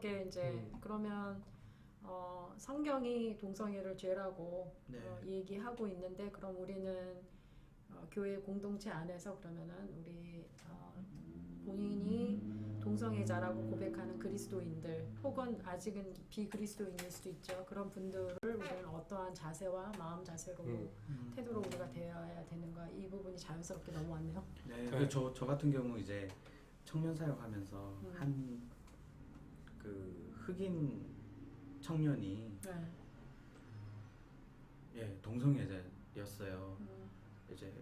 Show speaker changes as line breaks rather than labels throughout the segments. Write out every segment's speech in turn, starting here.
자연스럽게 이제 그러면 성경이 동성애를 죄라고
네.
얘기하고 있는데 그럼 우리는 교회 공동체 안에서 그러면은 우리 본인이 동성애자라고 고백하는 그리스도인들 혹은 아직은 비그리스도인일 수도 있죠. 그런 분들을 우리는 어떠한 자세와 마음 자세로 태도로 우리가 되어야 되는가 이 부분이 자연스럽게 넘어왔네요.
네, 저 같은 경우 이제 청년 사역하면서 한 그 흑인 청년이
네.
예, 동성애자였어요. 이제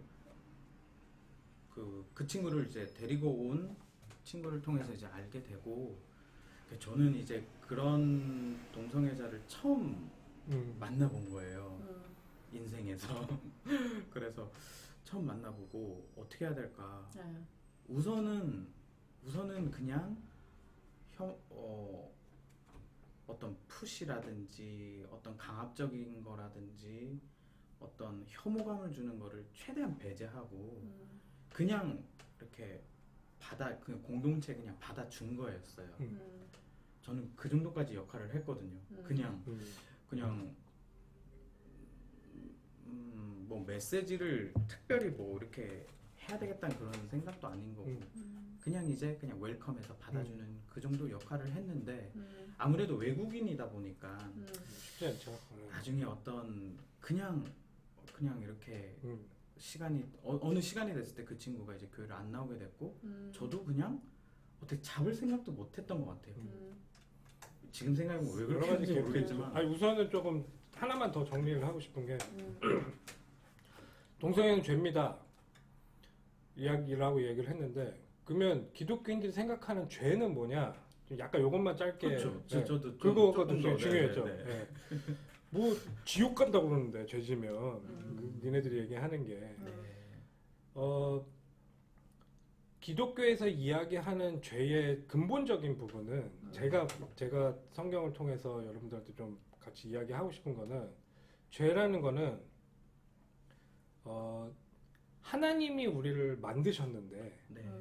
그 친구를 이제 데리고 온 친구를 통해서 이제 알게 되고 저는 이제 그런 동성애자를 처음 만나본 거예요. 인생에서. 그래서 처음 만나보고 어떻게 해야 될까.
네.
우선은 그냥 어떤 푸시라든지 어떤 강압적인 거라든지 어떤 혐오감을 주는 거를 최대한 배제하고 그냥 이렇게 그냥 공동체 그냥 받아준 거였어요. 저는 그 정도까지 역할을 했거든요. 그냥 뭐 메시지를 특별히 뭐 이렇게 해야 되겠다는 그런 생각도 아닌 거고 그냥 이제 그냥 웰컴해서 받아주는 그 정도 역할을 했는데 아무래도 외국인이다 보니까
쉽지 않죠.
나중에 어떤 그냥 이렇게 시간이 어느 시간이 됐을 때 그 친구가 이제 교회를 안 나오게 됐고 저도 그냥 어떻게 잡을 생각도 못했던 것 같아요. 지금 생각해보면 왜 그렇게 했는지 모르겠지만
아니 우선은 조금 하나만 더 정리를 하고 싶은 게 동성애는 죄입니다 이야기라고 얘기를 했는데 그러면 기독교인들이 생각하는 죄는 뭐냐 좀 약간 요것만 짧게
그렇죠.
네.
저도
그거가
조금
되게
더,
중요했죠.
네.
네. 뭐 지옥 간다고 그러는데 죄지면 니네들이 얘기하는 게 기독교에서 이야기하는 죄의 근본적인 부분은 제가 성경을 통해서 여러분들한테 좀 같이 이야기하고 싶은 거는 죄라는 거는 하나님이 우리를 만드셨는데
네.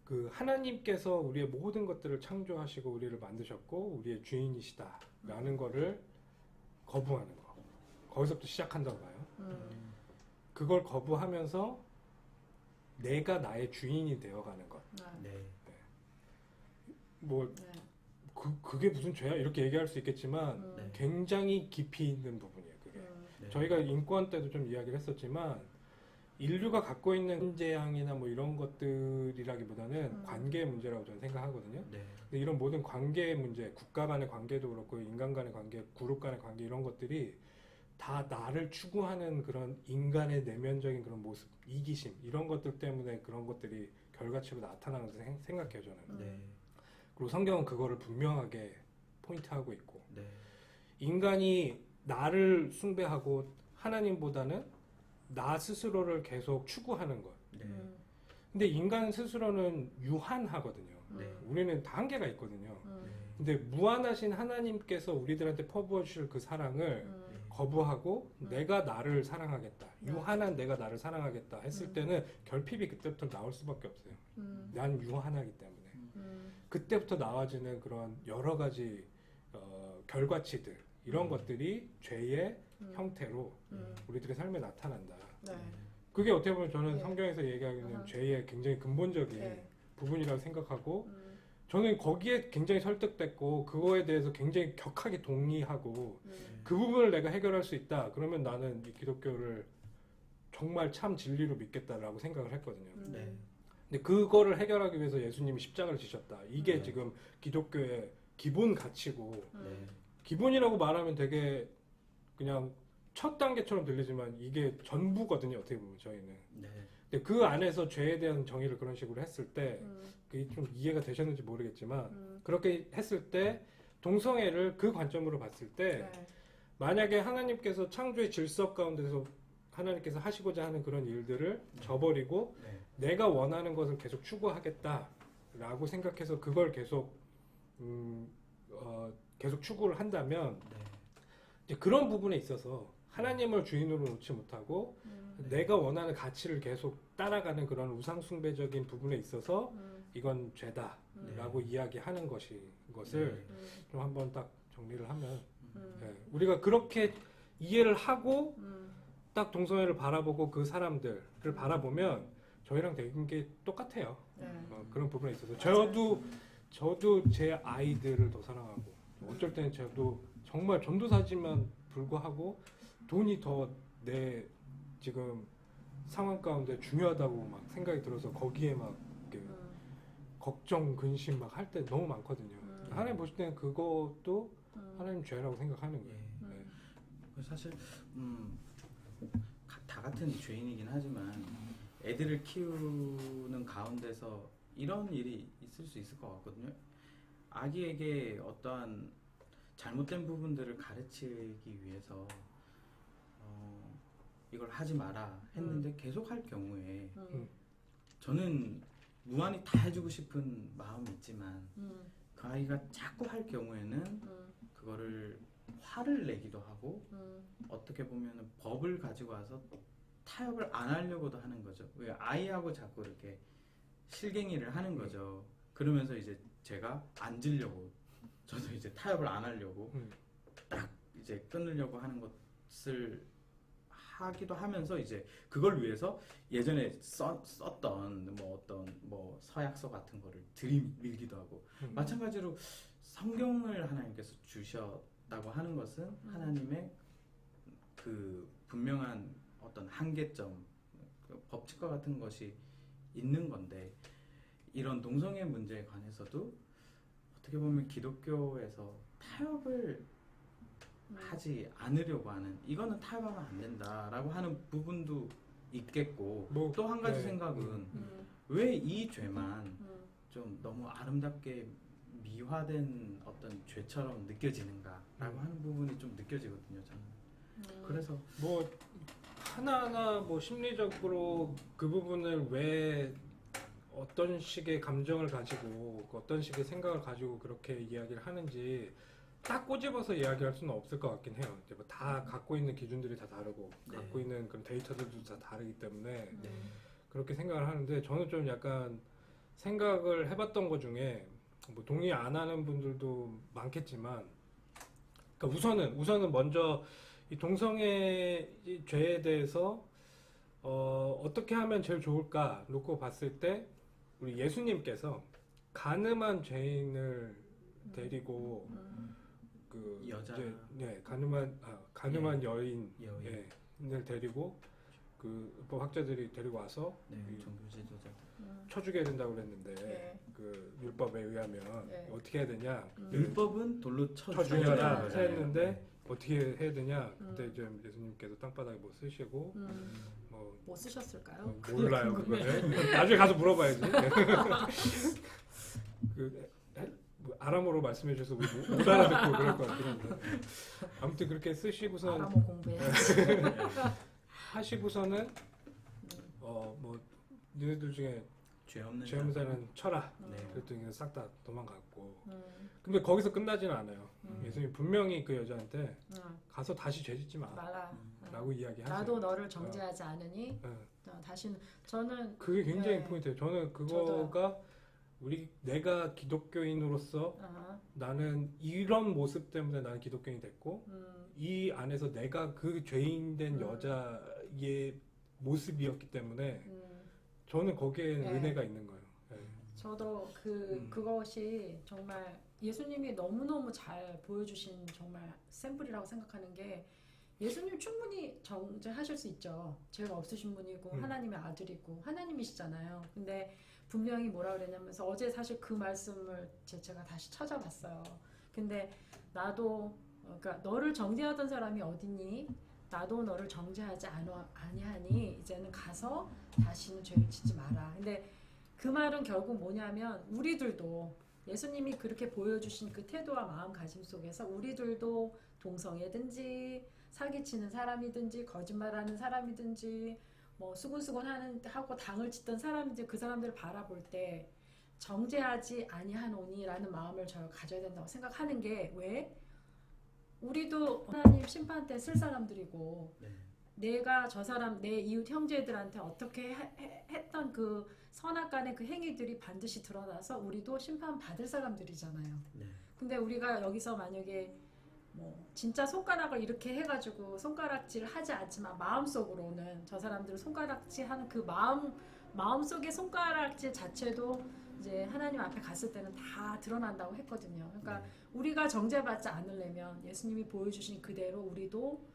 그 하나님께서 우리의 모든 것들을 창조하시고 우리를 만드셨고 우리의 주인이시다라는 거를 거부하는 거. 거기서부터 시작한다고 봐요. 그걸 거부하면서 내가 나의 주인이 되어가는 것.
네.
뭐 그게 무슨 죄야? 이렇게 얘기할 수 있겠지만
네.
굉장히 깊이 있는 부분이에요. 그게.
네.
저희가 인권 때도 좀 이야기를 했었지만 인류가 갖고 있는 재앙이나 뭐 이런 것들이라기보다는 관계의 문제라고 저는 생각하거든요.
네.
근데 이런 모든 관계의 문제, 국가 간의 관계도 그렇고 인간 간의 관계, 그룹 간의 관계 이런 것들이 다 나를 추구하는 그런 인간의 내면적인 그런 모습, 이기심 이런 것들 때문에 그런 것들이 결과치로 나타나는 거 생각해요 저는.
네.
그리고 성경은 그거를 분명하게 포인트하고 있고
네.
인간이 나를 숭배하고 하나님보다는 나 스스로를 계속 추구하는 것.
네.
근데 인간 스스로는 유한하거든요.
네.
우리는 다 한계가 있거든요.
네.
근데 무한하신 하나님께서 우리들한테 퍼부어 주실 그 사랑을 거부하고 내가 나를 사랑하겠다. 유한한 내가 나를 사랑하겠다 했을 때는 결핍이 그때부터 나올 수밖에 없어요. 난 유한하기 때문에. 그때부터 나와지는 그런 여러 가지 결과치들 이런 것들이 죄의 형태로 우리들의 삶에 나타난다.
네.
그게 어떻게 보면 저는
네.
성경에서 얘기하는 죄의 굉장히 근본적인
네.
부분이라고 생각하고 저는 거기에 굉장히 설득됐고 그거에 대해서 굉장히 격하게 동의하고 그 부분을 내가 해결할 수 있다. 그러면 나는 이 기독교를 정말 참 진리로 믿겠다라고 생각을 했거든요.
네.
근데 그거를 해결하기 위해서 예수님이 십자가를 지셨다. 이게 지금 기독교의 기본 가치고
네.
기본이라고 말하면 되게 그냥 첫 단계처럼 들리지만 이게 전부거든요. 어떻게 보면 저희는.
네.
근데 그 안에서 죄에 대한 정의를 그런 식으로 했을 때 그게 좀 이해가 되셨는지 모르겠지만 그렇게 했을 때 동성애를 그 관점으로 봤을 때
네.
만약에 하나님께서 창조의 질서 가운데서 하나님께서 하시고자 하는 그런 일들을 저버리고
네.
내가 원하는 것을 계속 추구하겠다라고 생각해서 그걸 계속 계속 추구를 한다면
네.
이제 그런 부분에 있어서 하나님을 주인으로 놓지 못하고 내가 원하는 가치를 계속 따라가는 그런 우상숭배적인 부분에 있어서 이건 죄다라고 이야기하는 것이 것을 좀 한번 딱 정리를 하면
음.
예, 우리가 그렇게 이해를 하고
음.
딱 동성애를 바라보고 그 사람들을 바라보면 저희랑 되게 똑같아요.
네.
그런 부분에 있어서
맞아요.
저도 제 아이들을 더 사랑하고 어쩔 때는 저도 정말 전도사지만 불구하고 돈이 더 내 지금 상황 가운데 중요하다고 막 생각이 들어서 거기에 막 이렇게 걱정 근심 막 할 때 너무 많거든요. 하나님 보실 때는 그것도 하나님 죄라고 생각하는 거예요. 네.
사실 다 같은 죄인이긴 하지만 애들을 키우는 가운데서 이런 일이 있을 수 있을 것 같거든요. 아기에게 어떠한 잘못된 부분들을 가르치기 위해서 이걸 하지 마라 했는데 계속 할 경우에 저는 무한히 다 해주고 싶은 마음이 있지만 그 아이가 자꾸 할 경우에는 그거를 화를 내기도 하고 어떻게 보면 법을 가지고 와서 타협을 안 하려고도 하는 거죠. 왜 아이하고 자꾸 이렇게 실갱이를 하는 거죠. 그러면서 이제 제가 앉으려고 저도 이제 타협을 안 하려고 딱 이제 끊으려고 하는 것을 하기도 하면서 이제 그걸 위해서 예전에 썼던 뭐 어떤 뭐 서약서 같은 거를 들이밀기도 하고 마찬가지로 성경을 하나님께서 주셨다고 하는 것은 하나님의 그 분명한 어떤 한계점, 법칙과 같은 것이 있는 건데 이런 동성애 문제에 관해서도 어떻게 보면 기독교에서 타협을 하지 않으려고 하는 이거는 타협하면 안 된다라고 하는 부분도 있겠고
뭐,
또 한 가지
네.
생각은 왜 이 죄만 좀 너무 아름답게 미화된 어떤 죄처럼 느껴지는가라고 하는 부분이 좀 느껴지거든요. 저는 그래서
뭐 하나하나 뭐 심리적으로 그 부분을 왜 어떤 식의 감정을 가지고 어떤 식의 생각을 가지고 그렇게 이야기를 하는지 딱 꼬집어서 이야기할 수는 없을 것 같긴 해요. 이제 뭐다 갖고 있는 기준들이 다 다르고
네.
갖고 있는 그런 데이터들도 다 다르기 때문에
네.
그렇게 생각을 하는데 저는 좀 약간 생각을 해봤던 것 중에 뭐 동의 안 하는 분들도 많겠지만 그러니까 우선은 먼저 이 동성애 이 죄에 대해서 어떻게 하면 제일 좋을까 놓고 봤을 때 우리 예수님께서 가늠한 죄인을 데리고 그
여자.
이제 가늠한 여인을
여인.
데리고 그 학자들이 데리고 와서
네, 종교 지도자.
쳐죽여야 된다고 그랬는데
네.
그 율법에 의하면
네.
어떻게 해야 되냐
율법은 돌로
쳐죽여라
네.
했는데 어떻게 해야 되냐 그때 이제 예수님께서 땅바닥에 뭐 쓰시고 뭐
뭐 쓰셨을까요?
몰라요
궁금해.
그거는 나중에 가서 물어봐야지. 뭐 아람어로 말씀해 주셔서 우리 못 알아듣고 그럴 것 같긴 한데 아무튼 그렇게 쓰시고선
아람어 공부해야지.
하시고서는 뭐 너희들 중에
죄 없는
죄 없는 자는 쳐라.
네.
그랬더니 싹 다 도망갔고. 근데 거기서 끝나지는 않아요. 예수님이 분명히 그 여자한테 가서 다시 죄 짓지
말아.
마라고 이야기하세요.
나도 너를 정죄하지 않으니 다시는 저는
그게 굉장히
네.
포인트예요. 저는 그거가 내가 기독교인으로서 나는 이런 모습 때문에 나는 기독교인이 됐고 이 안에서 내가 그 죄인된 여자의 모습이었기 때문에 저는 거기에는
네.
은혜가 있는 거예요. 네.
저도 그것이 정말 예수님이 너무너무 잘 보여주신 정말 샘플이라고 생각하는 게 예수님 충분히 정죄하실 수 있죠. 죄가 없으신 분이고 하나님의 아들이고 하나님이시잖아요. 근데 분명히 뭐라 그랬냐면서 어제 사실 그 말씀을 제가 다시 찾아봤어요. 근데 나도 그러니까 너를 정죄하던 사람이 어딨니? 나도 너를 정죄하지 아니하니 이제는 가서 다시는 죄를 짓지 마라. 근데 그 말은 결국 뭐냐면 우리들도 예수님이 그렇게 보여주신 그 태도와 마음가짐 속에서 우리들도 동성애든지 사기치는 사람이든지 거짓말하는 사람이든지 뭐 수군수군 하고 당을 짓던 사람이든지 그 사람들을 바라볼 때 정죄하지 아니하노니라는 마음을 저희가 가져야 된다고 생각하는 게 왜? 우리도 하나님 심판 때 쓸 사람들이고
네.
내가 저 사람 내 이웃 형제들한테 어떻게 했던 그 선악간의 그 행위들이 반드시 드러나서 우리도 심판받을 사람들이잖아요.
네.
근데 우리가 여기서 만약에 뭐 진짜 손가락을 이렇게 해가지고 손가락질을 하지 않지만 마음속으로는 저 사람들을 손가락질하는 그 마음속의 손가락질 자체도 이제 하나님 앞에 갔을 때는 다 드러난다고 했거든요. 그러니까 우리가 정죄받지 않으려면 예수님이 보여주신 그대로 우리도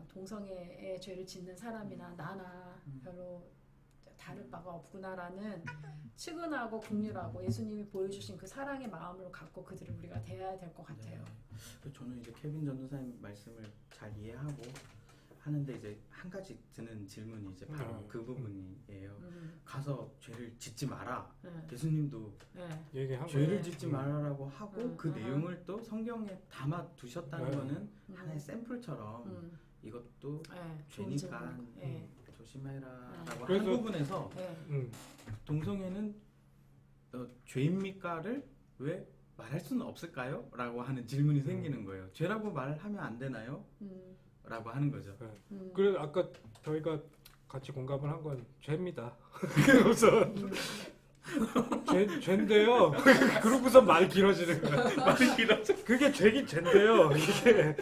동성애의 죄를 짓는 사람이나 나나 별로 다를 바가 없구나라는 측은하고 긍휼하고 예수님이 보여주신 그 사랑의 마음을 갖고 그들을 우리가 대해야 될 것 같아요.
네. 저는 이제 케빈 전도사님 말씀을 잘 이해하고 하는데 이제 한 가지 드는 질문이 이제 바로 그 부분이에요. 가서 죄를 짓지 마라. 예수님도
얘기한
죄를
거예요.
짓지 말아라고 하고 그 내용을 또 성경에 담아 두셨다는 거는 하나의 샘플처럼 이것도 죄니까 조심해라라고 한 부분에서 동성애는 죄입니까를 왜 말할 수는 없을까요? 라고 하는 질문이 생기는 거예요. 죄라고 말하면 안 되나요? 라고 하는 거죠.
그래서 아까 저희가 같이 공감을 한 건 죄입니다. 우선 죄인데요. 그러고서 말 길어지는 거야. 말이 길어져. 그게 죄긴 죄인데요. 이게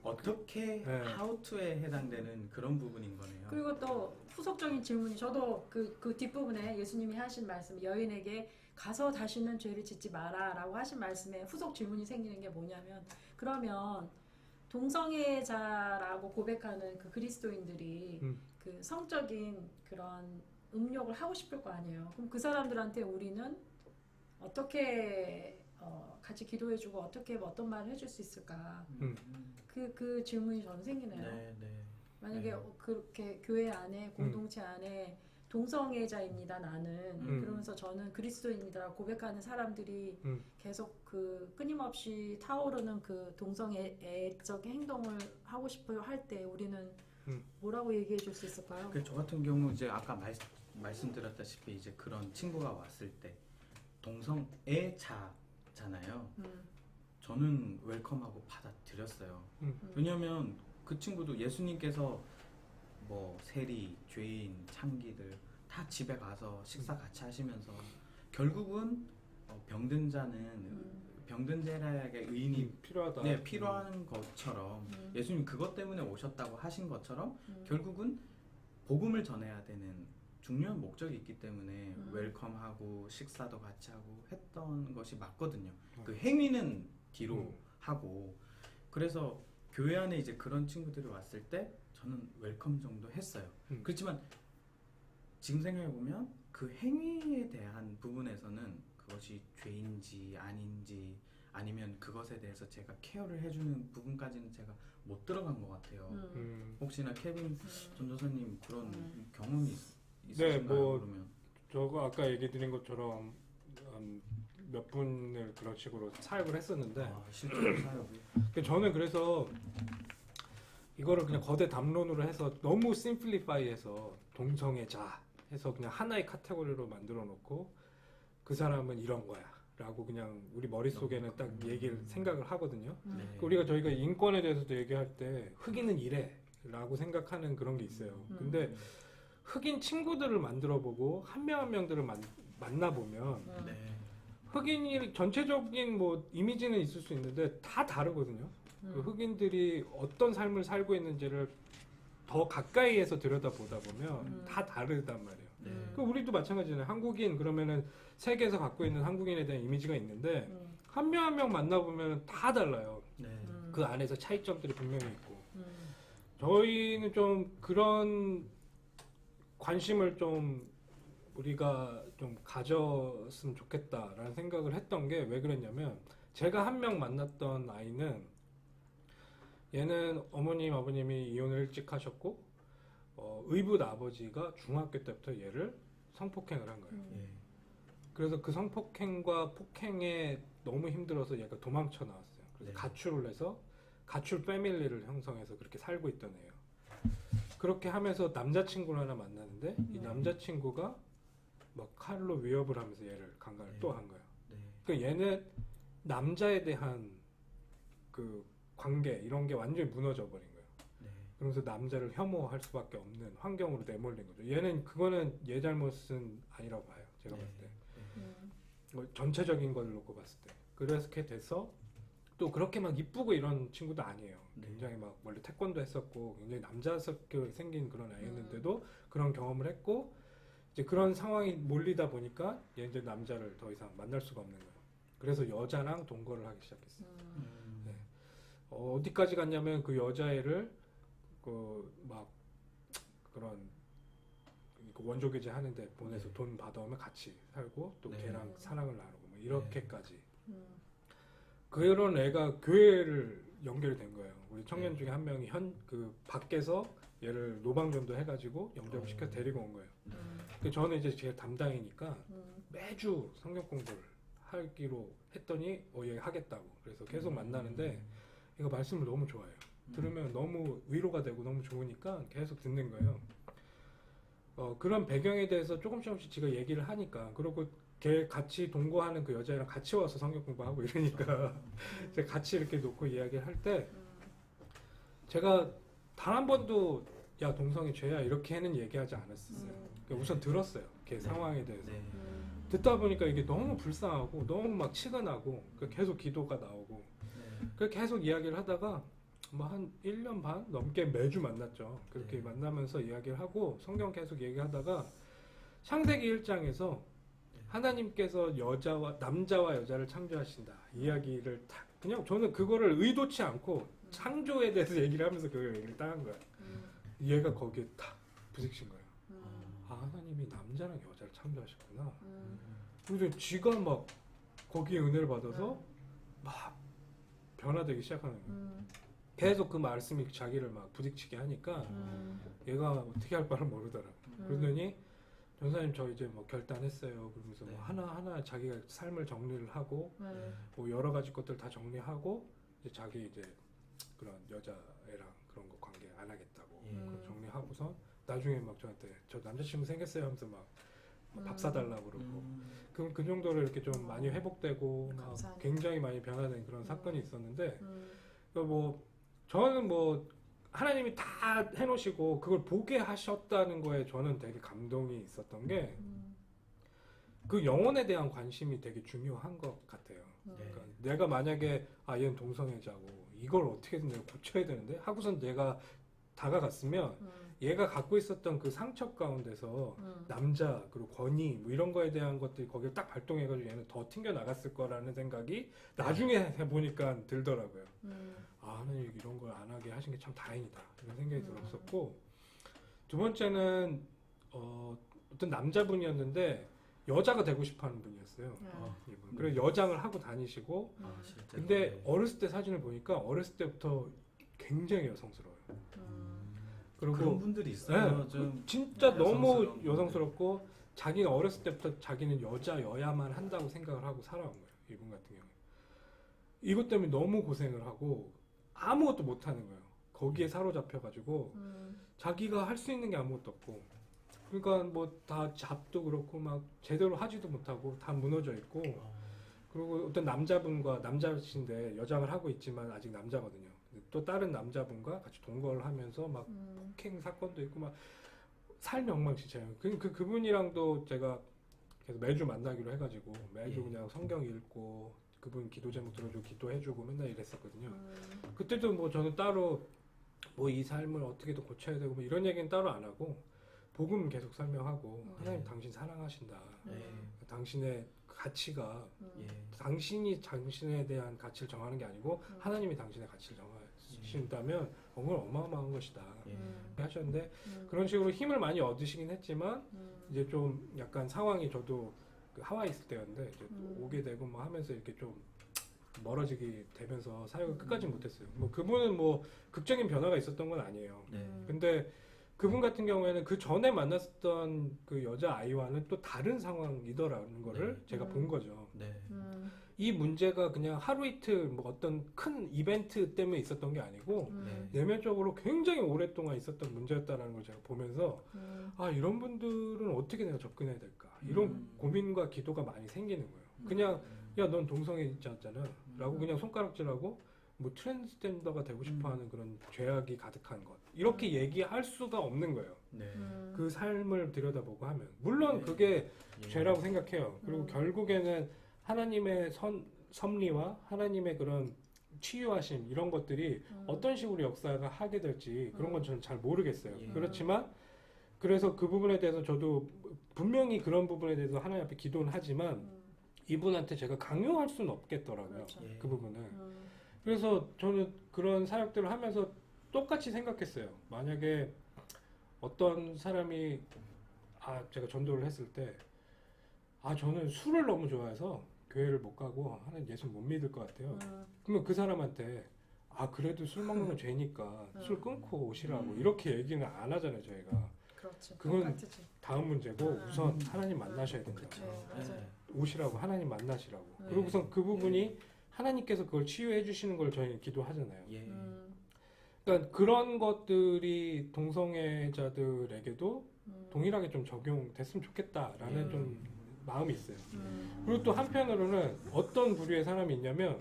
어떻게 how to에 해당되는 그런 부분인 거네요.
그리고 또 후속적인 질문이 저도 그 뒷부분에 예수님이 하신 말씀 여인에게 가서 다시는 죄를 짓지 마라라고 하신 말씀에 후속 질문이 생기는 게 뭐냐면 그러면 동성애자라고 고백하는 그 그리스도인들이 그 성적인 그런 음욕을 하고 싶을 거 아니에요. 그럼 그 사람들한테 우리는 어떻게 같이 기도해주고 어떻게 어떤 말을 해줄 수 있을까? 그 질문이 저는 생기네요.
네.
만약에 그렇게 교회 안에 공동체 안에 동성애자입니다 나는 그러면서 저는 그리스도인이다 고백하는 사람들이 계속 그 끊임없이 타오르는 그 동성애적인 행동을 하고 싶어 할 때 우리는 뭐라고 얘기해 줄 수 있을까요?
저 같은 경우 이제 아까 말씀드렸다시피 이제 그런 친구가 왔을 때 동성애자잖아요. 저는 웰컴하고 받아들였어요. 왜냐하면 그 친구도 예수님께서 뭐 세리, 죄인, 창기들 다 집에 가서 식사 같이 하시면서 결국은 병든 자는 병든 자에게 의인이
필요하다.
네, 필요한 것처럼 예수님 그것 때문에 오셨다고 하신 것처럼 결국은 복음을 전해야 되는 중요한 목적이 있기 때문에 웰컴하고 식사도 같이 하고 했던 것이 맞거든요. 그 행위는 뒤로 하고 그래서 교회 안에 이제 그런 친구들이 왔을 때 저는 웰컴 정도 했어요. 그렇지만 지금 생각해보면 그 행위에 대한 부분에서는 그것이 죄인지 아닌지 아니면 그것에 대해서 제가 케어를 해주는 부분까지는 제가 못 들어간 것 같아요. 혹시나 케빈 전도사님 그런 경험이 있으신가요?
뭐
그러면
저거 아까 얘기 드린 것처럼 몇 분을 그런 식으로 사역을 했었는데
실제로 사역이
저는 그래서 이거를 그냥 거대 담론으로 해서 너무 심플리파이해서 동성애자 해서 그냥 하나의 카테고리로 만들어 놓고 그 사람은 이런 거야 라고 그냥 우리 머릿속에는 딱 얘기를 생각을 하거든요. 우리가 저희가 인권에 대해서도 얘기할 때 흑인은 이래 라고 생각하는 그런 게 있어요. 근데 흑인 친구들을 만들어 보고 한 명 한 명들을 만나보면 흑인이 전체적인 뭐 이미지는 있을 수 있는데 다 다르거든요. 그 흑인들이 어떤 삶을 살고 있는지를 더 가까이에서 들여다보다 보면 다 다르단 말이에요. 그 우리도 마찬가지잖아요. 한국인 그러면은 세계에서 갖고 있는 한국인에 대한 이미지가 있는데 한 명 한 명 만나보면 다 달라요. 그 안에서 차이점들이 분명히 있고 저희는 좀 그런 관심을 좀 우리가 좀 가졌으면 좋겠다라는 생각을 했던 게 왜 그랬냐면 제가 한 명 만났던 아이는 얘는 어머님 아버님이 이혼을 일찍 하셨고 의붓 아버지가 중학교 때부터 얘를 성폭행을 한 거예요. 그래서 그 성폭행과 폭행에 너무 힘들어서 얘가 도망쳐 나왔어요. 그래서 가출을 해서 가출 패밀리를 형성해서 그렇게 살고 있던 애예요. 그렇게 하면서 남자친구를 하나 만나는데 이 남자친구가 막 칼로 위협을 하면서 얘를 강간을 또 한 거예요. 그러니까 얘는 남자에 대한 그 관계 이런 게 완전히 무너져 버린 거예요. 그러면서 남자를 혐오할 수밖에 없는 환경으로 내몰린 거죠. 얘는 그거는 얘 잘못은 아니라고 봐요. 제가
네.
봤을 때. 뭐 전체적인 걸 놓고 봤을 때. 그렇게 돼서 또 그렇게 막 이쁘고 이런 친구도 아니에요.
네.
굉장히 막 원래 태권도 했었고 굉장히 남자스럽게 생긴 그런 아이였는데도 그런 경험을 했고 이제 그런 상황이 몰리다 보니까 얘 이제 남자를 더 이상 만날 수가 없는 거예요. 그래서 여자랑 동거를 하기 시작했어요. 네. 어디까지 갔냐면 그 여자애를 그 막 그런 그 원조기제 하는데 보내서
네.
돈 받아오면 같이 살고 또
네.
걔랑 사랑을 나누고 뭐 이렇게까지. 그런 애가 교회를 연결이 된 거예요. 우리 청년
네.
중에 한 명이 그 밖에서 얘를 노방전도 해가지고 영접을 시켜 데리고 온 거예요. 그 저는 이제 제 담당이니까 매주 성경 공부를 하기로 했더니 얘 하겠다고. 그래서 계속 만나는데 이거 말씀을 너무 좋아해요. 들으면 너무 위로가 되고 너무 좋으니까 계속 듣는 거예요. 그런 배경에 대해서 조금씩 제가 얘기를 하니까 그리고 걔 같이 동거하는 그 여자애랑 같이 와서 성경 공부하고 이러니까 제가 같이 이렇게 놓고 이야기를 할 때 제가 단 한 번도 야 동성애 죄야 이렇게는 얘기하지 않았었어요. 그러니까 우선 들었어요. 걔 상황에 대해서.
네.
듣다 보니까 이게 너무 불쌍하고 너무 막 치근하고 계속 기도가 나오고 그 계속 이야기를 하다가 뭐 한 1년 반 넘게 매주 만났죠. 그렇게
네.
만나면서 이야기를 하고 성경 계속 얘기하다가 창세기 1장에서 하나님께서 남자와 여자를 창조하신다 이야기를 딱 그냥 저는 그거를 의도치 않고 창조에 대해서 얘기를 하면서 그 얘기를 딱 한 거야. 얘가 거기에 딱 부딪힌 거예요. 아 하나님이 남자랑 여자를 창조하셨구나. 근데 쥐가 막 거기에 은혜를 받아서 막 변화되기 시작하는 거예요. 계속 그 말씀이 자기를 막 부딪히게 하니까 얘가 어떻게 할 바를 모르더라고. 그러더니 전사님 저 이제 뭐 결단했어요. 그러면서
네.
뭐 하나하나 자기가 삶을 정리를 하고 뭐 여러 가지 것들 다 정리하고 이제 자기 이제 그런 여자애랑 그런 거 관계 안 하겠다고 그거 정리하고서 나중에 막 저한테 저 남자친구 생겼어요 하면서 막 밥 사달라고 그러고 그 정도로 이렇게 좀 많이 회복되고 막
감사합니다.
굉장히 많이 변화된 그런 사건이 있었는데 뭐 저는 뭐 하나님이 다 해놓으시고 그걸 보게 하셨다는 거에 저는 되게 감동이 있었던 게 그 영혼에 대한 관심이 되게 중요한 것 같아요. 그러니까 내가 만약에 얘는 동성애자고 이걸 어떻게든 내가 고쳐야 되는데 하고선 내가 다가갔으면 얘가 갖고 있었던 그 상처 가운데서 남자 그리고 권위 뭐 이런 거에 대한 것들이 거기에 딱 발동해가지고 얘는 더 튕겨 나갔을 거라는 생각이 나중에 해보니까 들더라고요. 하나님 이런 걸 안 하게 하신 게 참 다행이다 이런 생각이 들었었고 두 번째는 어떤 남자분이었는데 여자가 되고 싶어하는 분이었어요. 이분. 그래서 여장을 하고 다니시고
실제로.
근데
네.
어렸을 때 사진을 보니까 어렸을 때부터 굉장히 여성스러워요. 그리고
그런 분들이 있어요.
네,
좀
진짜 너무
여성스러운
여성스럽고 자기가 어렸을 때부터 자기는 여자여야만 한다고 생각을 하고 살아온 거예요. 이분 같은 경우에. 이것 때문에 너무 고생을 하고 아무것도 못하는 거예요. 거기에 사로잡혀가지고 자기가 할 수 있는 게 아무것도 없고 그러니까 뭐 다 잡도 그렇고 막 제대로 하지도 못하고 다 무너져 있고 그리고 어떤 남자신데 여장을 하고 있지만 아직 남자거든요. 또 다른 남자분과 같이 동거를 하면서 막 폭행 사건도 있고 막 삶이 엉망진창이에요. 그분이랑도 제가 계속 매주 만나기로 해가지고 매주 그냥 성경 읽고 그분 기도 제목 들어주고 기도해주고 맨날 이랬었거든요. 그때도 뭐 저는 따로 뭐 이 삶을 어떻게든 고쳐야 되고 뭐 이런 얘기는 따로 안 하고 복음 계속 설명하고 하나님 당신 사랑하신다. 당신의 가치가 당신이 당신에 대한 가치를 정하는 게 아니고 하나님이 당신의 가치를 정하신다면 정말 어마어마한 것이다. 하셨는데 그런 식으로 힘을 많이 얻으시긴 했지만 이제 좀 약간 상황이 저도 그 하와이 있을 때였는데 이제 또 오게 되고 뭐 하면서 이렇게 좀 멀어지게 되면서 사역을 끝까지 못했어요. 뭐 그분은 뭐 극적인 변화가 있었던 건 아니에요. 근데 그분 같은 경우에는 그 전에 만났던 그 여자 아이와는 또 다른 상황이더라는 거를 제가 본 거죠. 이 문제가 그냥 하루 이틀 뭐 어떤 큰 이벤트 때문에 있었던 게 아니고 내면적으로 굉장히 오랫동안 있었던 문제였다는 걸 제가 보면서 이런 분들은 어떻게 내가 접근해야 될까 이런 고민과 기도가 많이 생기는 거예요. 그냥 야 넌 동성애자잖아 라고 그냥 손가락질하고 뭐 트랜스젠더가 되고 싶어하는 그런 죄악이 가득한 것 이렇게 얘기할 수가 없는 거예요.
네.
그 삶을 들여다보고 하면 물론
네.
그게
예.
죄라고 생각해요. 그리고 결국에는 하나님의 섭리와 하나님의 그런 치유하심 이런 것들이 어떤 식으로 역사가 하게 될지 그런 건 저는 잘 모르겠어요.
예.
그렇지만 그래서 그 부분에 대해서 저도 분명히 그런 부분에 대해서 하나님 앞에 기도는 하지만 이분한테 제가 강요할 수는 없겠더라고요.
그렇죠.
예.
그 부분을. 그래서 저는 그런 사역들을 하면서 똑같이 생각했어요. 만약에 어떤 사람이 제가 전도를 했을 때 저는 술을 너무 좋아해서 교회를 못 가고 하나님 예수 못 믿을 것 같아요. 그러면 그 사람한테 그래도 술 먹는 건 죄니까 술 끊고 오시라고 이렇게 얘기는 안 하잖아요, 저희가.
그렇지.
그건
똑같지.
다음 문제고 우선 하나님 만나셔야 된다.
네, 맞아요.
오시라고 하나님 만나시라고.
네.
그리고선 그 부분이 하나님께서 그걸 치유해 주시는 걸 저희는 기도하잖아요.
예.
그러니까 그런 것들이 동성애자들에게도 동일하게 좀 적용됐으면 좋겠다라는 좀 마음이 있어요. 그리고 또 한편으로는 어떤 부류의 사람이 있냐면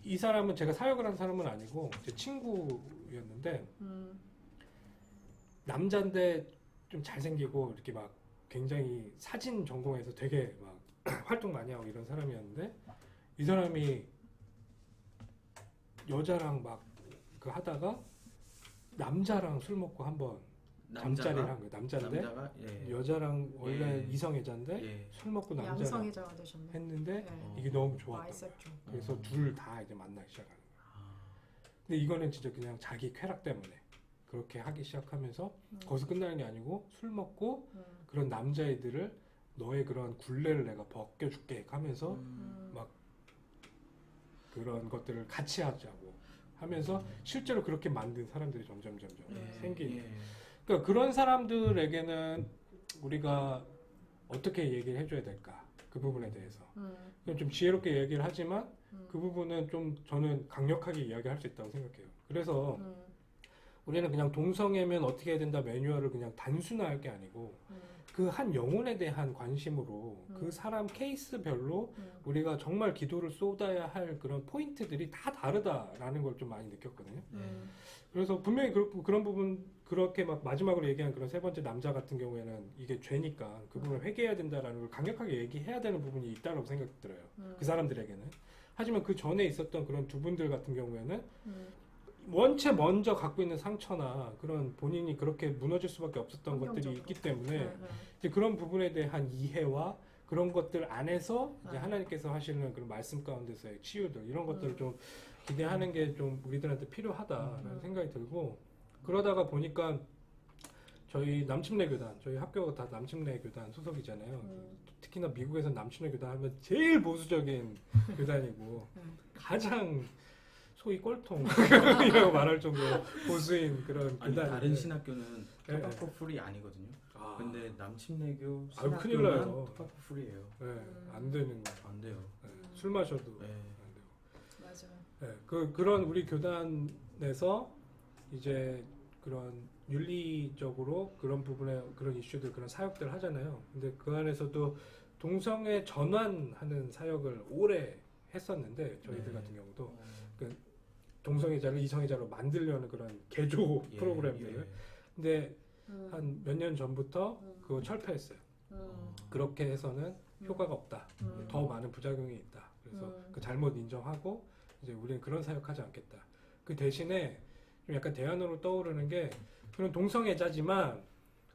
이 사람은 제가 사역을 한 사람은 아니고 제 친구였는데 남자인데 좀 잘생기고 이렇게 막 굉장히 사진 전공해서 되게 막 활동 많이 하고 이런 사람이었는데 이 사람이 여자랑 막 그 하다가 남자랑 술 먹고 한번 잠자리를 한 거예요. 남자인데
남자가 예.
여자랑 원래
예.
이성애자인데
예.
술 먹고 남자랑
양성애자가 되셨네.
했는데
네.
이게 너무 좋았다.
바이섹슈얼.
그래서 둘 다 이제 만나기 시작하는 거예요. 근데 이거는 진짜 그냥 자기 쾌락 때문에 그렇게 하기 시작하면서 거기서 끝나는 게 아니고 술 먹고 그런 남자애들을 너의 그런 굴레를 내가 벗겨줄게 하면서 막 그런 것들을 같이 하자고 하면서 실제로 그렇게 만든 사람들이 점점 생기는. 그러니까 그런 사람들에게는 우리가 어떻게 얘기를 해줘야 될까 그 부분에 대해서 좀 지혜롭게 얘기를 하지만 그 부분은 좀 저는 강력하게 이야기할 수 있다고 생각해요. 그래서 우리는 그냥 동성애면 어떻게 해야 된다 매뉴얼을 그냥 단순화할 게 아니고 그 한 영혼에 대한 관심으로 그 사람 케이스별로 우리가 정말 기도를 쏟아야 할 그런 포인트들이 다 다르다라는 걸 좀 많이 느꼈거든요. 그래서 분명히 그런 부분 그렇게 막 마지막으로 얘기한 그런 세 번째 남자 같은 경우에는 이게 죄니까 그 부분을 회개해야 된다라는 걸 강력하게 얘기해야 되는 부분이 있다고 생각이 들어요. 그 사람들에게는. 하지만 그 전에 있었던 그런 두 분들 같은 경우에는 원체 먼저 갖고 있는 상처나 그런 본인이 그렇게 무너질 수밖에 없었던 것들이 있기 때문에 이제 그런 부분에 대한 이해와 그런 것들 안에서 이제 하나님께서 하시는 그런 말씀 가운데서의 치유들 이런 것들을 좀 기대하는 게 좀 우리들한테 필요하다라는 생각이 들고 그러다가 보니까 저희 남침내 교단 저희 학교가 다 남침내 교단 소속이잖아요. 특히나 미국에서 남침내 교단 하면 제일 보수적인 교단이고 가장 소위 꼴통이라고 말할 정도로 보수인 그런
아니
교단.
다른 신학교는
네.
토바코 프리 아니거든요. 근데 남침내교
큰일
신학교만
나요.
토바코 프리예요.
안 되는 거.
안 돼요.
술 마셔도
네.
안 되고.
맞아요.
그런 우리 교단에서 이제 그런 윤리적으로 그런 부분에 그런 이슈들 그런 사역들 하잖아요. 근데 그 안에서도 동성애 전환하는 사역을 오래 했었는데 저희들 같은 경우도 동성애자를 이성애자로 만들려는 그런 개조 프로그램들을 근데 한 몇 년 전부터 그거 철폐했어요. 그렇게 해서는 효과가 없다. 더 많은 부작용이 있다. 그래서 그 잘못 인정하고 이제 우리는 그런 사역하지 않겠다. 그 대신에 좀 약간 대안으로 떠오르는 게 그런 동성애자지만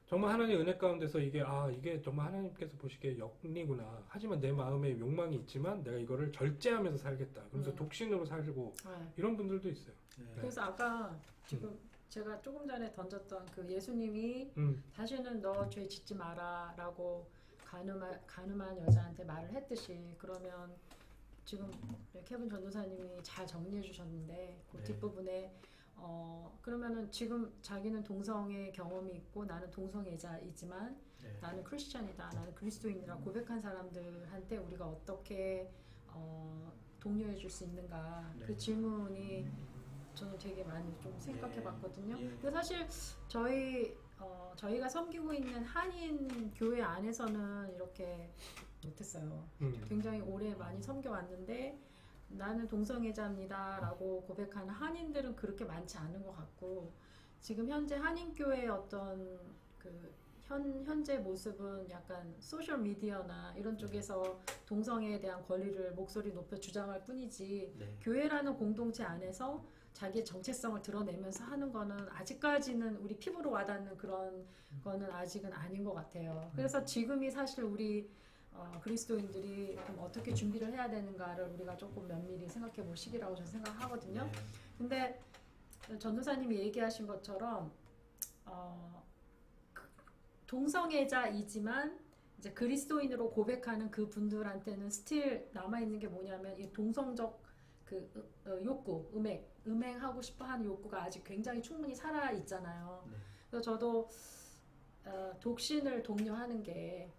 정말 하나님의 은혜 가운데서 이게 정말 하나님께서 보시기에 영리구나. 하지만 내 마음에 욕망이 있지만 내가 이거를 절제하면서 살겠다. 그래서 독신으로 살고 이런 분들도 있어요.
그래서 아까 지금 제가 조금 전에 던졌던 그 예수님이 다시는 너 죄 짓지 마라라고 가늠한 여자한테 말을 했듯이 그러면 지금 케빈 전도사님이 잘 정리해 주셨는데 그 뒷부분에 그러면은 지금 자기는 동성애 경험이 있고 나는 동성애자이지만 나는 크리스찬이다 나는 그리스도인이라 고백한 사람들한테 우리가 어떻게 독려해 줄 수 있는가 그 질문이 저는 되게 많이 좀 생각해 봤거든요. 근데 사실 저희가 섬기고 있는 한인 교회 안에서는 이렇게 못했어요. 굉장히 오래 많이 섬겨왔는데 나는 동성애자입니다라고 고백하는 한인들은 그렇게 많지 않은 것 같고 지금 현재 한인교회의 어떤 그 현재 모습은 약간 소셜 미디어나 이런 쪽에서 동성애에 대한 권리를 목소리 높여 주장할 뿐이지
네.
교회라는 공동체 안에서 자기의 정체성을 드러내면서 하는 거는 아직까지는 우리 피부로 와닿는 그런 거는 아직은 아닌 것 같아요. 그래서 지금이 사실 우리 그리스도인들이 좀 어떻게 준비를 해야 되는가를 우리가 조금 면밀히 생각해 볼 시기라고 저는 생각하거든요.
네.
근데 전도사님이 얘기하신 것처럼 동성애자이지만 이제 그리스도인으로 고백하는 그 분들한테는 스틸 남아 있는 게 뭐냐면 이 동성적 그 욕구, 음행하고 싶어하는 욕구가 아직 굉장히 충분히 살아 있잖아요.
네.
그래서 저도 독신을 독려하는 게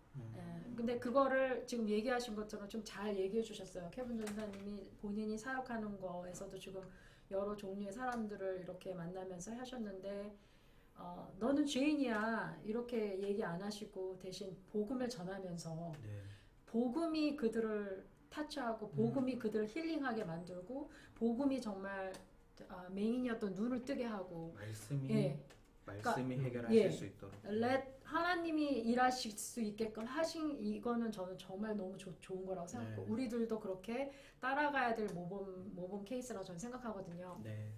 근데 그거를 지금 얘기하신 것처럼 좀 잘 얘기해 주셨어요. 케빈 전사님이 본인이 사역하는 거에서도 지금 여러 종류의 사람들을 이렇게 만나면서 하셨는데 너는 죄인이야 이렇게 얘기 안 하시고 대신 복음을 전하면서
네.
복음이 그들을 타치하고 복음이 그들을 힐링하게 만들고 복음이 정말 메인이었던 눈을 뜨게 하고
말씀이
그러니까,
해결하실 수 있도록.
하나님이 일하실 수 있게끔 하신 이거는 저는 정말 너무 좋은 거라고 생각하고
네.
우리들도 그렇게 따라가야 될 모범 케이스라고 저는 생각하거든요.
네.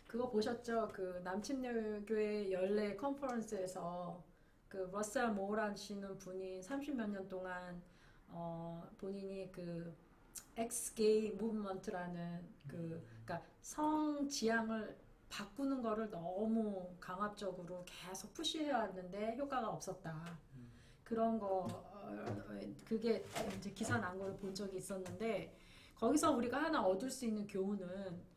그거 보셨죠? 그 남침교회 연례 컨퍼런스에서 그 러셀 모어라시는 분이 30몇 년 동안 본인이 그 엑스-게이 무브먼트라는 그러니까 성 지향을 바꾸는 거를 너무 강압적으로 계속 푸시해 왔는데 효과가 없었다. 그런 거 그게 이제 기사 난 걸 본 적이 있었는데 거기서 우리가 하나 얻을 수 있는 교훈은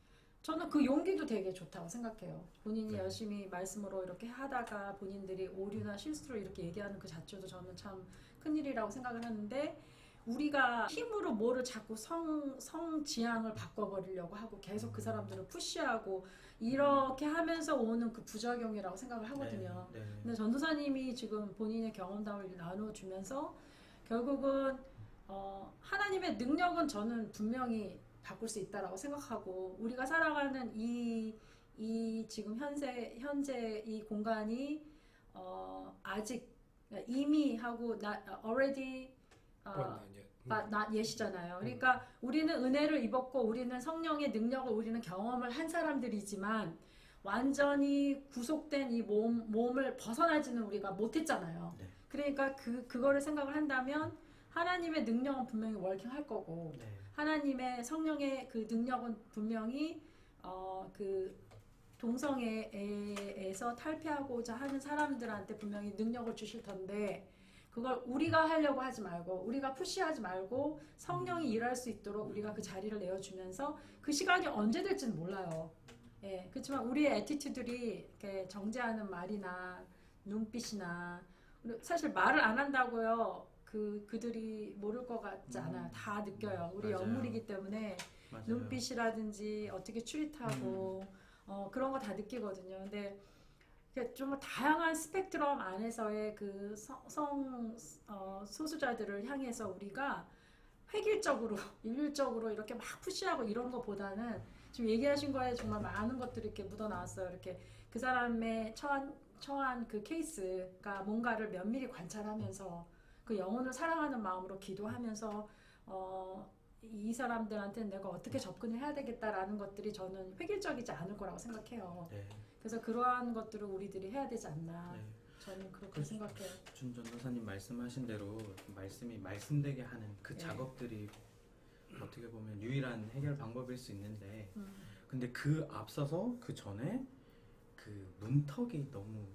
저는 그 용기도 되게 좋다고 생각해요. 본인이
네.
열심히 말씀으로 이렇게 하다가 본인들이 오류나 실수로 이렇게 얘기하는 그 자체도 저는 참 큰일이라고 생각을 하는데 우리가 힘으로 뭐를 자꾸 성 지향을 바꿔버리려고 하고 계속 그 사람들을 푸시하고 이렇게 하면서 오는 그 부작용이라고 생각을 하거든요.
네. 네.
근데 전도사님이 지금 본인의 경험담을 나눠주면서 결국은 하나님의 능력은 저는 분명히 바꿀 수 있다라고 생각하고 우리가 살아가는 이 지금 현재 이 공간이 아직 이미 하고 already not yet이잖아요. 그러니까 우리는 은혜를 입었고 우리는 성령의 능력을 우리는 경험을 한 사람들이지만 완전히 구속된 이 몸을 벗어나지는 우리가 못했잖아요.
네.
그러니까 그거를 생각을 한다면 하나님의 능력은 분명히 워킹할 거고
네.
하나님의 성령의 그 능력은 분명히 그 동성애에서 탈피하고자 하는 사람들한테 분명히 능력을 주실 텐데 그걸 우리가 하려고 하지 말고 우리가 푸시하지 말고 성령이 일할 수 있도록 우리가 그 자리를 내어주면서 그 시간이 언제 될지는 몰라요. 예, 그렇지만 우리의 애티튜드들이 이렇게 정죄하는 말이나 눈빛이나 사실 말을 안 한다고요. 그들이 모를 것 같지 않아요. 다 느껴요. 우리
맞아요.
영물이기 때문에
맞아요.
눈빛이라든지 어떻게 추릿하고 그런 거 다 느끼거든요. 근데 좀 다양한 스펙트럼 안에서의 그 소수자들을 향해서 우리가 획일적으로 일률적으로 이렇게 막 푸시하고 이런 것보다는 지금 얘기하신 거에 정말 많은 것들이 이렇게 묻어 나왔어요. 이렇게 그 사람의 처한 그 케이스가 뭔가를 면밀히 관찰하면서 그 영혼을 사랑하는 마음으로 기도하면서 이 사람들한테 내가 어떻게 접근을 해야 되겠다라는 것들이 저는 획일적이지 않을 거라고 생각해요.
네.
그래서 그러한 것들을 우리들이 해야 되지 않나.
네.
저는 그렇게 생각해요.
준 전도사님 말씀하신 대로 말씀이 말씀되게 하는 그
네.
작업들이 어떻게 보면 유일한 해결 방법일 수 있는데 근데 그 앞서서 그 전에 그 문턱이 너무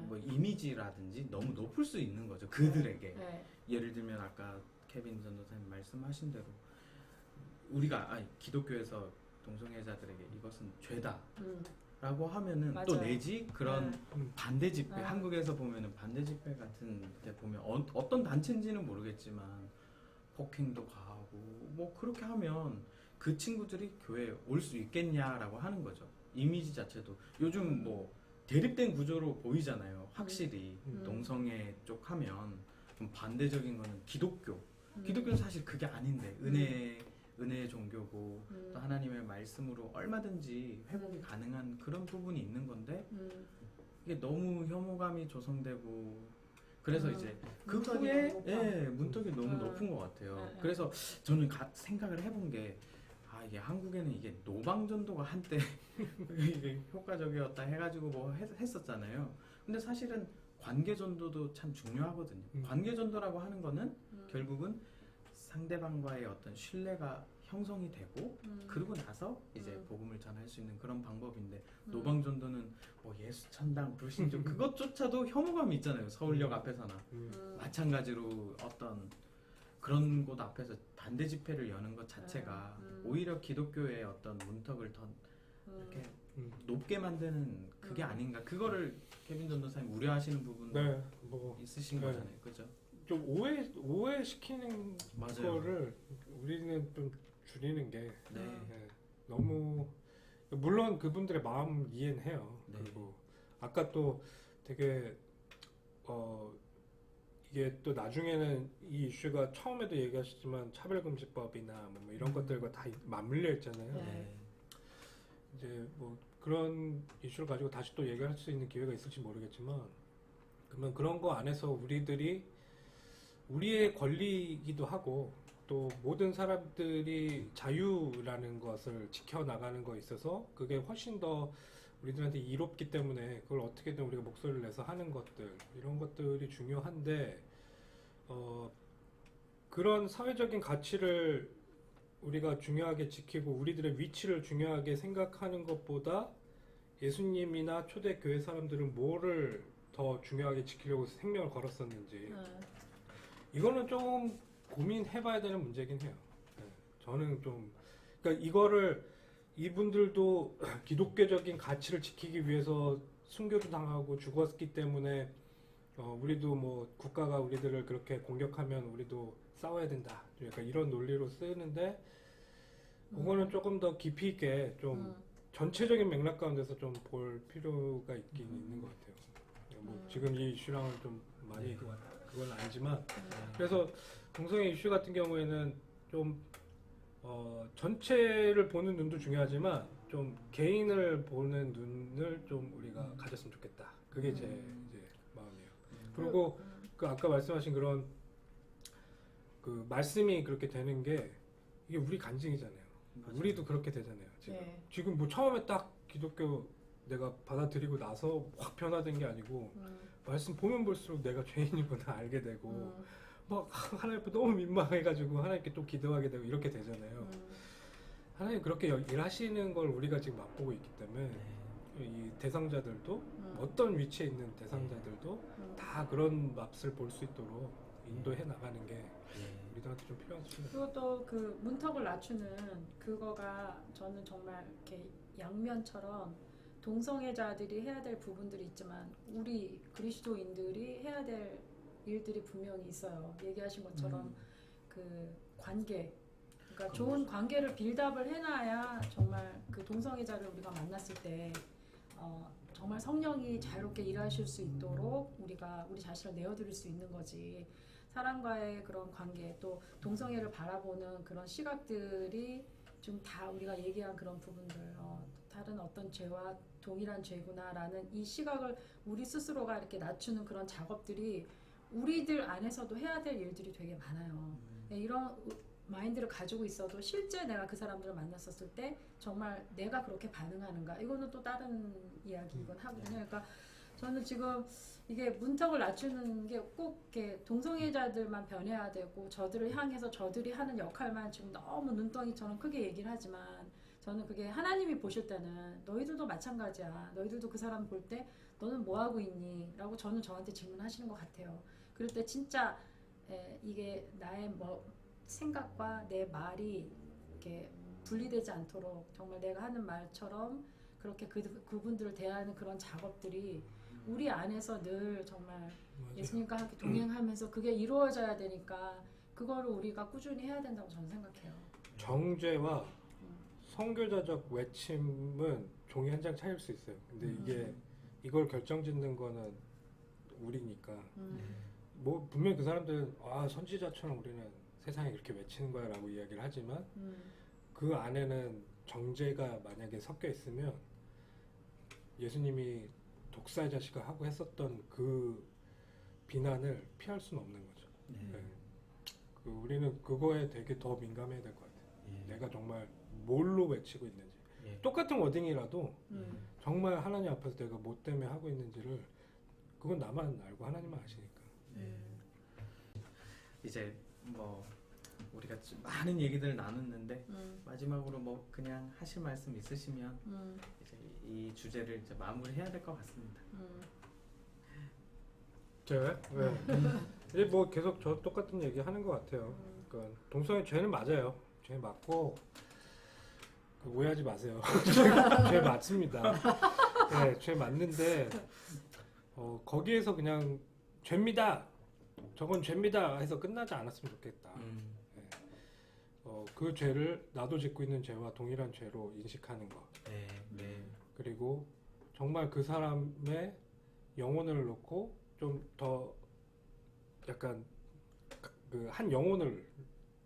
뭐 이미지라든지 너무 높을 수 있는 거죠. 그들에게.
네.
예를 들면 아까 케빈 전도사님 말씀하신 대로 우리가 기독교에서 동성애자들에게 이것은 죄다 라고 하면은
맞아요.
또 내지 그런
네.
반대 집회
네.
한국에서 보면은 반대 집회 같은 데 보면 어떤 단체인지는 모르겠지만 폭행도 가하고 뭐 그렇게 하면 그 친구들이 교회에 올 수 있겠냐라고 하는 거죠. 이미지 자체도 요즘 뭐 대립된 구조로 보이잖아요. 확실히 동성애 쪽 하면 좀 반대적인 거는 기독교 기독교는 사실 그게 아닌데 은혜의 종교고 또 하나님의 말씀으로 얼마든지 회복이 가능한 그런 부분이 있는 건데 이게 너무 혐오감이 조성되고 그래서 이제 그
문턱이
후에
너무 높아.
문턱이 너무 높은 것 같아요. 그래서 저는 생각을 해본 게 이게 한국에는 이게 노방전도가 한때 이게 효과적이었다 해가지고 뭐 했었잖아요. 근데 사실은 관계전도도 참 중요하거든요. 관계전도라고 하는 거는 결국은 상대방과의 어떤 신뢰가 형성이 되고 그러고 나서 이제 복음을 전할 수 있는 그런 방법인데 노방전도는 뭐 예수 천당 불신조 그것조차도 혐오감이 있잖아요. 서울역 앞에서나 마찬가지로 어떤 그런 곳 앞에서 반대 집회를 여는 것 자체가 오히려 기독교의 어떤 문턱을 더 이렇게 높게 만드는 그게 아닌가. 그거를 케빈 전도사님 우려하시는 부분
네, 뭐
있으신
네.
거잖아요, 그죠?
좀 오해시키는
맞아요.
거를 우리는 좀 줄이는 게
네.
네, 너무 물론 그분들의 마음 이해는 해요.
네.
그리고 아까 또 되게 이게 또 나중에는 이 이슈가 처음에도 얘기하셨지만 차별금지법이나 뭐 이런 것들과 다 맞물려 있잖아요.
네.
이제 뭐 그런 이슈를 가지고 다시 또 얘기할 수 있는 기회가 있을지 모르겠지만 그러면 그런 거 안에서 우리의 권리이기도 하고 또 모든 사람들이 자유라는 것을 지켜나가는 거에 있어서 그게 훨씬 더 우리들한테 이롭기 때문에 그걸 어떻게든 우리가 목소리를 내서 하는 것들 이런 것들이 중요한데 그런 사회적인 가치를 우리가 중요하게 지키고 우리들의 위치를 중요하게 생각하는 것보다 예수님이나 초대 교회 사람들은 뭐를 더 중요하게 지키려고 생명을 걸었었는지 이거는 좀 고민해봐야 되는 문제긴 해요. 네, 저는 좀 그러니까 이거를 이분들도 기독교적인 가치를 지키기 위해서 순교도 당하고 죽었기 때문에 우리도 뭐 국가가 우리들을 그렇게 공격하면 우리도 싸워야 된다. 약간 이런 논리로 쓰는데 그거는 조금 더 깊이 있게 좀 전체적인 맥락 가운데서 좀 볼 필요가 있긴 있는 것 같아요. 뭐 지금 이 이슈랑은 좀 많이 그건 아니지만 그래서 동성애 이슈 같은 경우에는 좀 전체를 보는 눈도 중요하지만 좀 개인을 보는 눈을 좀 우리가 가졌으면 좋겠다. 그게 제 이제 마음이에요. 그리고 그 아까 말씀하신 그런 그 말씀이 그렇게 되는 게 이게 우리 간증이잖아요.
맞아요.
우리도 그렇게 되잖아요. 지금
네.
지금 뭐 처음에 딱 기독교 내가 받아들이고 나서 확 변화된 게 아니고 말씀 보면 볼수록 내가 죄인이구나 알게 되고 막 하나님 앞에 너무 민망해가지고 하나님께 또 기도하게 되고 이렇게 되잖아요. 하나님 그렇게 일하시는 걸 우리가 지금 맛보고 있기 때문에 이 대상자들도 어떤 위치에 있는 대상자들도 다 그런 맛을 볼 수 있도록 인도해 나가는 게 우리들한테 좀 필요한 수준이에요.
그리고 또 그 문턱을 낮추는 그거가 저는 정말 이렇게 양면처럼 동성애자들이 해야 될 부분들이 있지만 우리 그리스도인들이 해야 될 일들이 분명히 있어요. 얘기하신 것처럼 그 관계, 그러니까 좋은 관계를 빌드업을 해놔야 정말 그 동성애자를 우리가 만났을 때 정말 성령이 자유롭게 일하실 수 있도록 우리가 우리 자신을 내어드릴 수 있는 거지. 사람과의 그런 관계 또 동성애를 바라보는 그런 시각들이 좀 다 우리가 얘기한 그런 부분들 다른 어떤 죄와 동일한 죄구나라는 이 시각을 우리 스스로가 이렇게 낮추는 그런 작업들이 우리들 안에서도 해야 될 일들이 되게 많아요. 이런 마인드를 가지고 있어도 실제 내가 그 사람들을 만났었을 때 정말 내가 그렇게 반응하는가 이거는 또 다른 이야기이긴 하거든요. 그러니까 저는 지금 이게 문턱을 낮추는 게 꼭 이렇게 동성애자들만 변해야 되고 저들을 향해서 저들이 하는 역할만 지금 너무 눈덩이처럼 크게 얘기를 하지만 저는 그게 하나님이 보실 때는 너희들도 마찬가지야. 너희들도 그 사람 볼 때 너는 뭐 하고 있니? 라고 저는 저한테 질문하시는 것 같아요. 그럴 때 진짜 이게 나의 뭐 생각과 내 말이 이렇게 분리되지 않도록 정말 내가 하는 말처럼 그렇게 그분들을 대하는 그런 작업들이 우리 안에서 늘 정말
맞아요.
예수님과 함께 동행하면서 그게 이루어져야 되니까 그거를 우리가 꾸준히 해야 된다고 저는 생각해요.
정죄와 선교자적 외침은 종이 한 장 차이일 수 있어요. 근데 이걸 결정짓는 거는 우리니까 뭐 분명히 그 사람들은 선지자처럼 우리는 세상에 그렇게 외치는 거야라고 이야기를 하지만 그 안에는 정죄가 만약에 섞여 있으면 예수님이 독사자식을 하고 했었던 그 비난을 피할 수는 없는 거죠. 네. 우리는 그거에 되게 더 민감해야 될 것 같아요. 내가 정말 뭘로 외치고 있는지. 똑같은 워딩이라도 정말 하나님 앞에서 내가 뭐 때문에 하고 있는지를 그건 나만 알고 하나님만 아시니까.
이제 뭐 우리가 좀 많은 얘기들을 나눴는데 마지막으로 뭐 그냥 하실 말씀 있으시면 이제 이 주제를 이제 마무리해야 될 것 같습니다.
제가 이제 뭐 계속 저 똑같은 얘기 하는 것 같아요. 그러니까 동성애 죄는 맞아요. 죄 맞고 오해하지 마세요. 죄 맞습니다. 네, 죄 맞는데 거기에서 그냥 죄입니다. 저건 죄입니다 해서 끝나지 않았으면 좋겠다. 네. 그 죄를 나도 짓고 있는 죄와 동일한 죄로 인식하는 것. 그리고 정말 그 사람의 영혼을 놓고 좀 더 약간 그 한 영혼을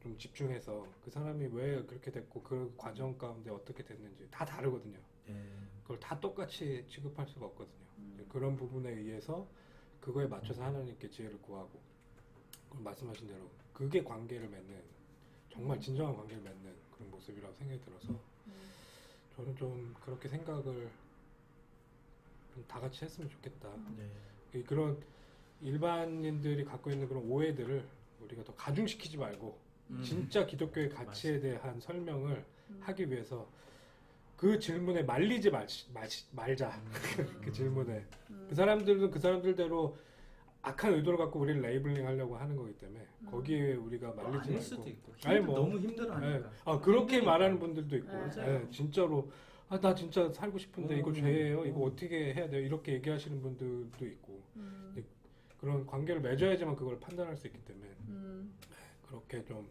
좀 집중해서 그 사람이 왜 그렇게 됐고 그 과정 가운데 어떻게 됐는지 다 다르거든요. 그걸 다 똑같이 취급할 수가 없거든요. 그런 부분에 의해서 그거에 맞춰서 하나님께 지혜를 구하고 말씀하신 대로 그게 관계를 맺는 정말 진정한 관계를 맺는 그런 모습이라고 생각이 들어서 저는 좀 그렇게 생각을 좀 다 같이 했으면 좋겠다. 그런 일반인들이 갖고 있는 그런 오해들을 우리가 더 가중시키지 말고 진짜 기독교의 가치에 대한 설명을 하기 위해서 그 질문에 말리지 말자. 그 질문에 그 사람들은 그 사람들대로 악한 의도를 갖고 우리를 레이블링 하려고 하는 거기 때문에 거기에 우리가 말리지
아닐
말고
수도 있고
아니 뭐
너무 힘들어하니까
그렇게 말하는 분들도 있고
맞아요.
진짜로 나 진짜 살고 싶은데 이거 죄예요. 이거 어떻게 해야 돼요? 이렇게 얘기하시는 분들도 있고 그런 관계를 맺어야지만 그걸 판단할 수 있기 때문에 그렇게 좀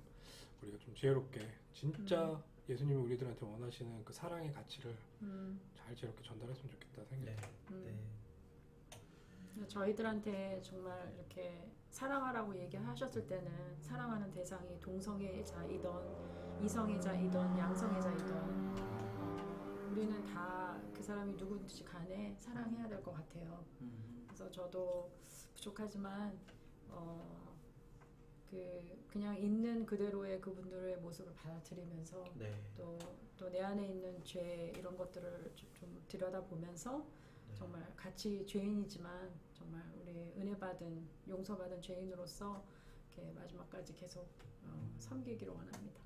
우리가 좀 지혜롭게 진짜 예수님이 우리들한테 원하시는 그 사랑의 가치를 잘 지혜롭게 전달했으면 좋겠다 생각해요.
저희들한테 정말 이렇게 사랑하라고 얘기하셨을 때는 사랑하는 대상이 동성애자이던 이성애자이던 양성애자이던 우리는 다 그 사람이 누구든지 간에 사랑해야 될 것 같아요. 그래서 저도 부족하지만 그냥 있는 그대로의 그분들의 모습을 받아들이면서 또 내 안에 있는 죄 이런 것들을 좀 들여다보면서 정말 같이 죄인이지만 정말 우리 은혜 받은 용서받은 죄인으로서 이렇게 마지막까지 계속 섬기기를 원합니다.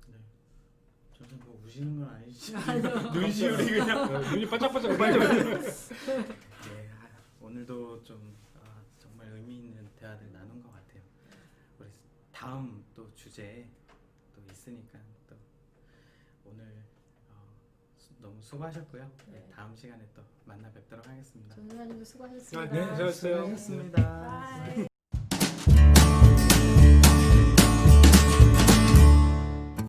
저는 뭐 우시는 건 아니지.
눈시울이 그냥 눈이 반짝반짝
오늘도 좀 정말 의미 있는 대화를 나눈 것 같아요. 우리 다음 또 주제에 또 있으니까 또 오늘 너무 수고하셨고요. 다음 시간에 또 만나 뵙도록 하겠습니다.
전사님도 수고하셨습니다.
네, 수고하셨어요.
수고하셨습니다.
바이.